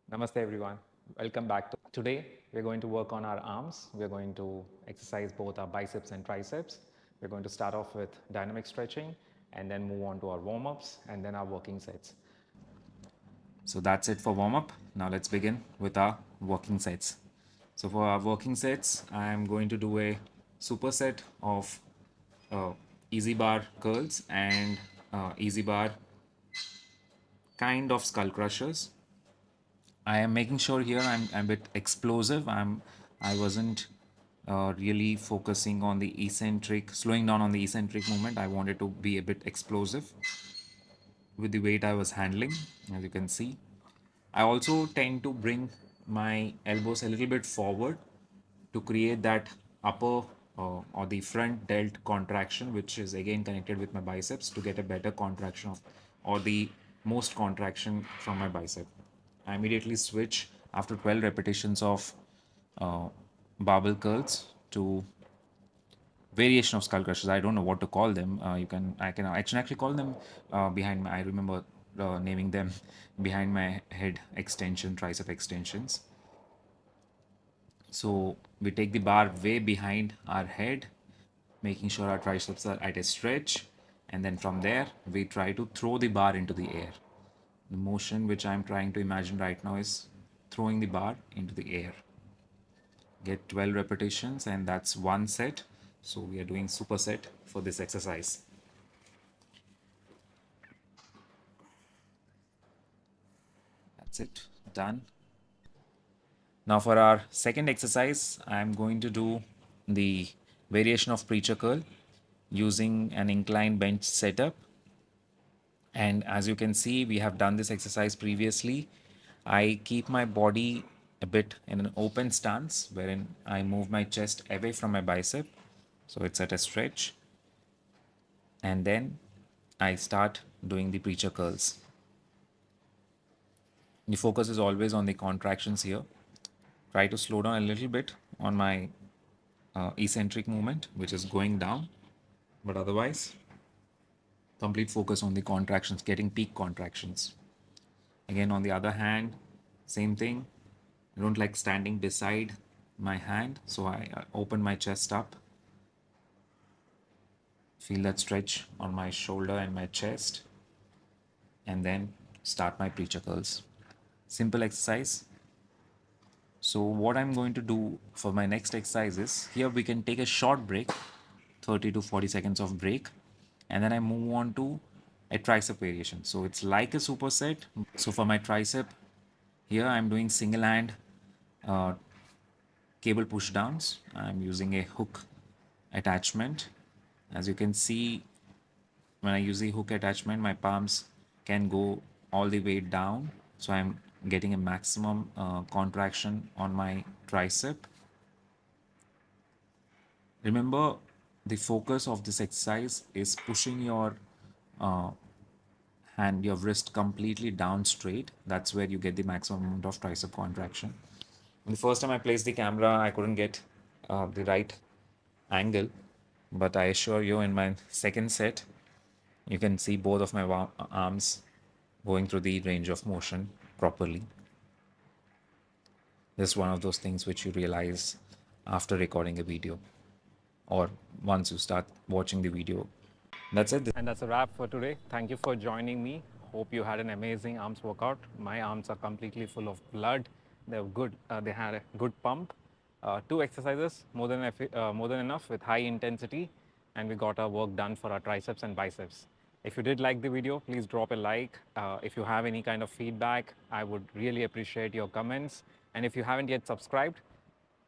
Namaste everyone. Welcome back. Today we're going to work on our arms. We're going to exercise both our biceps and triceps. We're going to start off with dynamic stretching and then move on to our warm-ups and then our working sets. So that's it for warm-up. Now let's begin with our working sets. So for our working sets, I'm going to do a superset of uh, easy bar curls and easy bar kind of skull crushers. I am making sure here I'm a bit explosive. I wasn't really focusing on the eccentric, slowing down on the eccentric movement. I wanted to be a bit explosive with the weight I was handling, as you can see. I also tend to bring my elbows a little bit forward to create that upper or the front delt contraction, which is again connected with my biceps to get a better contraction of or the most contraction from my bicep. I immediately switch after 12 repetitions of uh, barbell curls to variation of skull crushers. I don't know what to call them. I can actually call them behind my. I remember naming them behind my head extension, tricep extensions. So we take the bar way behind our head, making sure our triceps are at a stretch, and then from there we try to throw the bar into the air. The motion which I'm trying to imagine right now is throwing the bar into the air. Get 12 repetitions, and that's one set. So we are doing superset for this exercise. That's it, done. Now for our second exercise, I'm going to do the variation of preacher curl using an inclined bench setup. And as you can see, we have done this exercise previously. I keep my body a bit in an open stance wherein I move my chest away from my bicep. So it's at a stretch. And then I start doing the preacher curls. The focus is always on the contractions here. Try to slow down a little bit on my eccentric movement, which is going down, but otherwise complete focus on the contractions, getting peak contractions. Again, on the other hand, same thing. I don't like standing beside my hand, so I open my chest up. Feel that stretch on my shoulder and my chest, and then start my preacher curls. Simple exercise. So what I'm going to do for my next exercise is, here we can take a short break, 30 to 40 seconds of break, and then I move on to a tricep variation. So it's like a superset. So for my tricep, here I'm doing single hand uh, cable push downs. I'm using a hook attachment. As you can see, when I use the hook attachment, my palms can go all the way down. So I'm getting a maximum contraction on my tricep. Remember, the focus of this exercise is pushing your uh, hand, your wrist completely down straight. That's where you get the maximum amount of tricep contraction. The first time I placed the camera, I couldn't get the right angle, but I assure you, in my second set, you can see both of my arms going through the range of motion properly. This is one of those things which you realize after recording a video or once you start watching the video. That's it. And that's a wrap for today. Thank you for joining me. Hope you had an amazing arms workout. My arms are completely full of blood. They're good. They had a good pump. Two exercises, more than enough, with high intensity, and we got our work done for our triceps and biceps. If you did like the video, please drop a like. If you have any kind of feedback, I would really appreciate your comments. And if you haven't yet subscribed,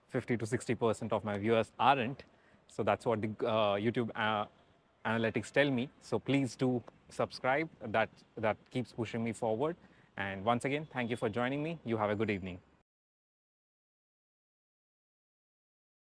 50 to 60% of my viewers aren't. So that's what the YouTube analytics tell me. So please do subscribe. That keeps pushing me forward. And once again, thank you for joining me. You have a good evening.